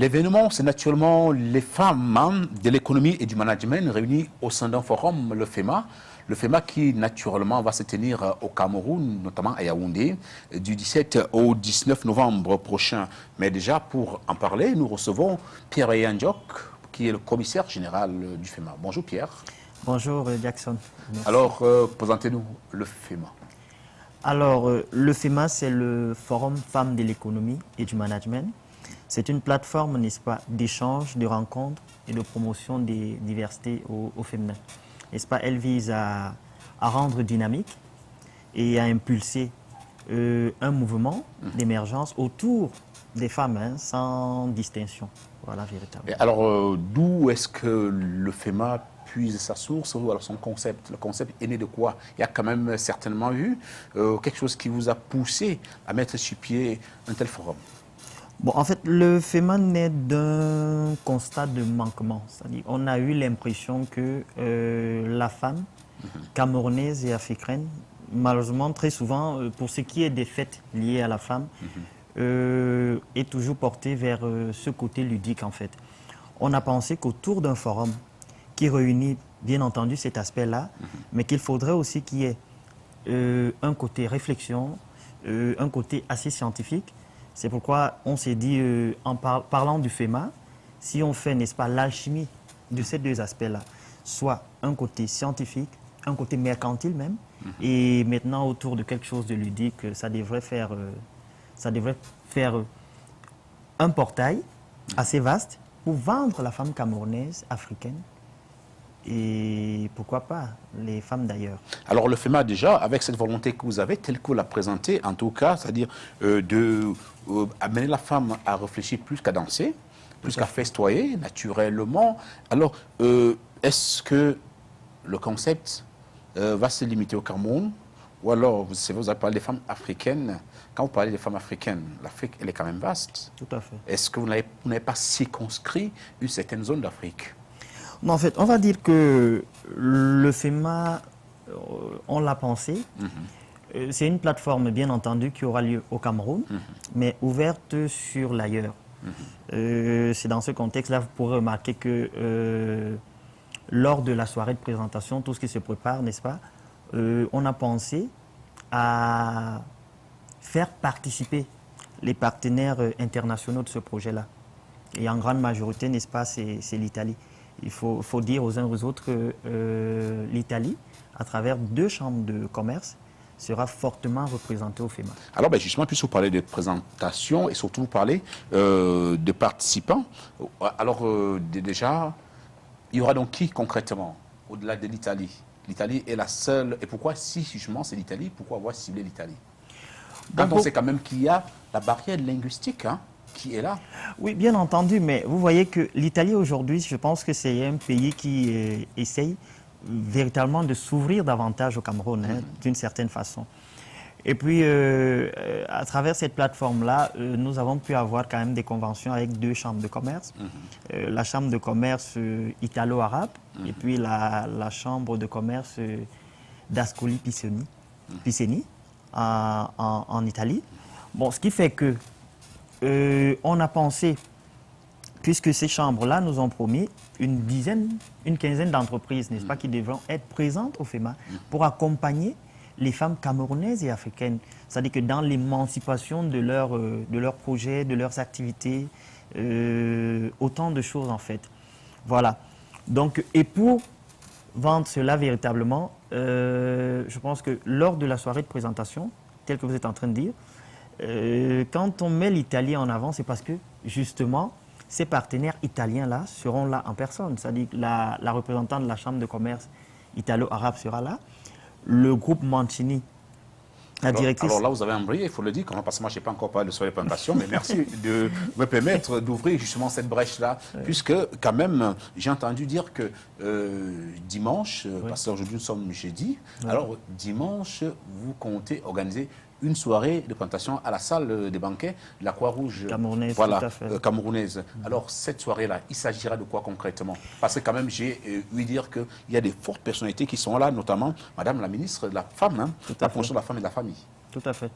l'événement, c'est naturellement les femmes de l'économie et du management réunies au sein d'un forum, le FEMA. Le FEMA qui, naturellement, va se tenir au Cameroun, notamment à Yaoundé, du 17 au 19 novembre prochain. Mais déjà, pour en parler, nous recevons Pierre Yandiok, qui est le commissaire général du FEMA. Bonjour Pierre. Bonjour Jackson. Merci. Alors, présentez-nous le FEMA. Alors, le FEMA, c'est le Forum Femmes de l'économie et du management. C'est une plateforme, n'est-ce pas, d'échange, de rencontres et de promotion des diversités au féminin. N'est-ce pas, elle vise à rendre dynamique et à impulser un mouvement d'émergence autour des femmes, hein, sans distinction. Voilà, véritablement. Et alors, d'où est-ce que le FEMA puise sa source, ou alors son concept? Le concept est né de quoi? Il y a quand même certainement eu quelque chose qui vous a poussé à mettre sur pied un tel forum. Bon, en fait, le FEMA naît d'un constat de manquement. C'est-à-dire, on a eu l'impression que la femme camerounaise et africaine, malheureusement, très souvent, pour ce qui est des faits liés à la femme, est toujours portée vers ce côté ludique, en fait. On a pensé qu'autour d'un forum qui réunit, bien entendu, cet aspect-là, mais qu'il faudrait aussi qu'il y ait un côté réflexion, un côté assez scientifique. C'est pourquoi on s'est dit, en parlant du FEMA, si on fait, n'est-ce pas, l'alchimie de ces deux aspects-là, soit un côté scientifique, un côté mercantile même, et maintenant autour de quelque chose de ludique, ça devrait faire un portail assez vaste pour vendre la femme camerounaise, africaine, et pourquoi pas les femmes d'ailleurs. Alors le FEMA déjà, avec cette volonté que vous avez, telle que vous la présentez, en tout cas, c'est-à-dire amener la femme à réfléchir plus qu'à danser, plus qu'à festoyer, naturellement. Alors, est-ce que le concept va se limiter au Cameroun? Ou alors, vous avez parlé des femmes africaines. Quand vous parlez des femmes africaines, l'Afrique, elle est quand même vaste. Tout à fait. Est-ce que vous n'avez pas circonscrit une certaine zone d'Afrique? Non, en fait, on va dire que le FEMA, on l'a pensé. C'est une plateforme, bien entendu, qui aura lieu au Cameroun, mais ouverte sur l'ailleurs. C'est dans ce contexte-là, vous pourrez remarquer que lors de la soirée de présentation, tout ce qui se prépare, n'est-ce pas, on a pensé à faire participer les partenaires internationaux de ce projet-là. Et en grande majorité, n'est-ce pas, c'est l'Italie. Il faut dire aux uns aux autres que l'Italie, à travers 2 chambres de commerce, sera fortement représentée au FEMA. Alors, justement, puisque vous parlez de présentation et surtout vous parlez de participants, alors déjà, il y aura donc qui concrètement, au-delà de l'Italie? L'Italie est la seule. Et pourquoi, si justement c'est l'Italie, pourquoi avoir ciblé l'Italie? Quand on sait quand même qu'il y a la barrière linguistique, hein, qui est là. Oui, bien entendu, mais vous voyez que l'Italie aujourd'hui, je pense que c'est un pays qui essaye véritablement de s'ouvrir davantage au Cameroun, hein, d'une certaine façon. Et puis, à travers cette plateforme-là, nous avons pu avoir quand même des conventions avec 2 chambres de commerce. La chambre de commerce italo-arabe et puis la chambre de commerce d'Ascoli Piceni en Italie. Bon, ce qui fait que on a pensé, puisque ces chambres-là nous ont promis une quinzaine d'entreprises, n'est-ce pas, qui devront être présentes au FEMA pour accompagner les femmes camerounaises et africaines. C'est-à-dire que dans l'émancipation de leurs projets, de leurs activités, autant de choses en fait. Voilà. Donc, et pour vendre cela véritablement, je pense que lors de la soirée de présentation, telle que vous êtes en train de dire, quand on met l'Italie en avant, c'est parce que justement, ces partenaires italiens-là seront là en personne. C'est-à-dire que la représentante de la Chambre de commerce italo-arabe sera là. Le groupe Mancini, la directrice... Alors là, vous avez embrayé, il faut le dire, parce que moi, je n'ai pas encore parlé de soirée de présentation, mais merci de me permettre d'ouvrir justement cette brèche-là, puisque quand même, j'ai entendu dire que dimanche, parce qu'aujourd'hui nous sommes jeudi, alors dimanche, vous comptez organiser une soirée de présentation à la salle des banquets de la Croix-Rouge camerounaise, camerounaise. Alors, cette soirée-là, il s'agira de quoi concrètement? Parce que quand même, j'ai ouï dire qu'il y a des fortes personnalités qui sont là, notamment Madame la ministre de la Femme, hein, la promotion de la femme et de la famille. Tout à fait.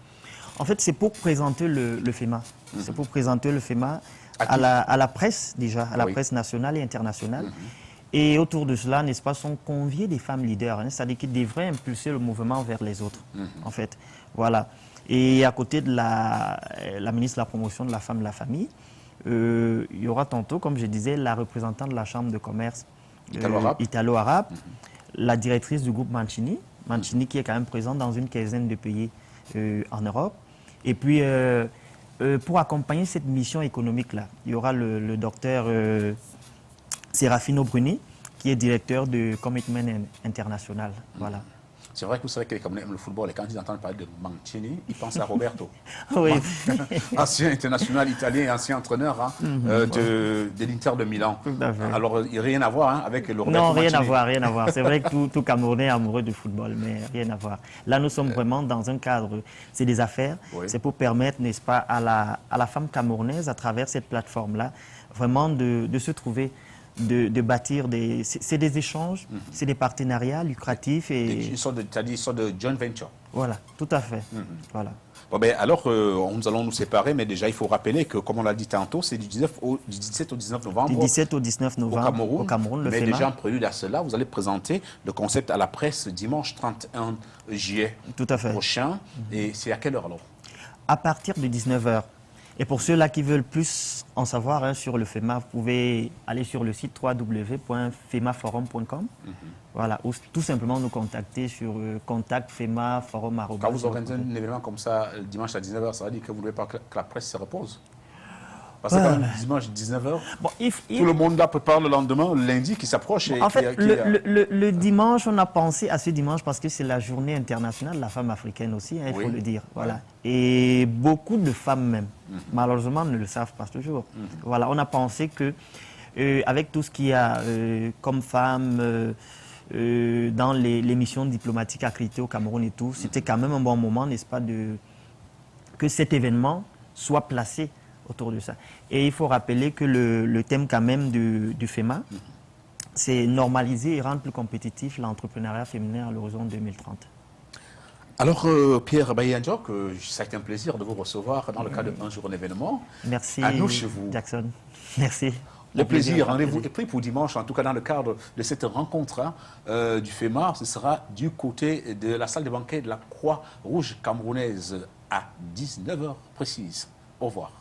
En fait, c'est pour présenter le FEMA. C'est pour présenter le FEMA à la presse déjà, à la Oui. presse nationale et internationale. Et autour de cela, n'est-ce pas, sont conviés des femmes leaders, hein, c'est-à-dire qu'ils devraient impulser le mouvement vers les autres, en fait. Voilà. Et à côté de la ministre de la Promotion de la Femme et de la Famille, il y aura tantôt, comme je disais, la représentante de la Chambre de commerce italo-arabe, la directrice du groupe Mancini, qui est quand même présente dans une quinzaine de pays en Europe. Et puis, pour accompagner cette mission économique-là, il y aura le docteur Serafino Bruni, qui est directeur de Commitment International. Voilà. C'est vrai que vous savez que les Camerounais aiment le football et quand ils entendent parler de Mancini, ils pensent à Roberto. Oui. Ancien international italien et ancien entraîneur hein, de l'Inter de Milan. Alors, il n'y a rien à voir hein, avec le Roberto Mancini. Non, rien à voir. C'est vrai que tout Camerounais est amoureux du football, mais rien à voir. Là, nous sommes vraiment dans un cadre, c'est des affaires. Oui. C'est pour permettre, n'est-ce pas, à la femme camerounaise, à travers cette plateforme-là, vraiment de se trouver, de bâtir des... C'est des échanges, c'est des partenariats lucratifs et... Ils sont de joint venture. Voilà, tout à fait. Voilà. Bon, ben, alors, nous allons nous séparer, mais déjà, il faut rappeler que, comme on l'a dit tantôt, c'est du 17 au 19 novembre. Du 17 au 19 novembre au Cameroun, le mais FEMA. déjà, en prélude à cela, vous allez présenter le concept à la presse dimanche 31 juillet prochain. Et c'est à quelle heure alors? À partir de 19h. Et pour ceux-là qui veulent plus en savoir hein, sur le FEMA, vous pouvez aller sur le site www.femaforum.com. Voilà, ou tout simplement nous contacter sur contact FEMA Forum. Quand vous organisez un événement comme ça, dimanche à 19h, ça veut dire que vous ne voulez pas que la presse se repose? Parce que quand même, dimanche 19h, bon, tout le monde là prépare le lendemain, le lundi qui s'approche. En fait, le dimanche, on a pensé à ce dimanche parce que c'est la journée internationale de la femme africaine aussi, hein, il faut le dire. Voilà. Et beaucoup de femmes même, malheureusement, ne le savent pas toujours. Voilà, on a pensé que avec tout ce qu'il y a comme femmes dans les missions diplomatiques accréditées au Cameroun et tout, c'était quand même un bon moment, n'est-ce pas, que cet événement soit placé autour de ça. Et il faut rappeler que le thème quand même du FEMA, c'est normaliser et rendre plus compétitif l'entrepreneuriat féminin à l'horizon 2030. Alors, Pierre Baye-Ndiok, ça a été un plaisir de vous recevoir dans le cadre d'un jour d'événement. Merci, à nous, chez vous. Jackson. Merci. Le plaisir, rendez-vous est pris pour dimanche, en tout cas dans le cadre de cette rencontre hein, du FEMA. Ce sera du côté de la salle de banquet de la Croix-Rouge camerounaise à 19h précise. Au revoir.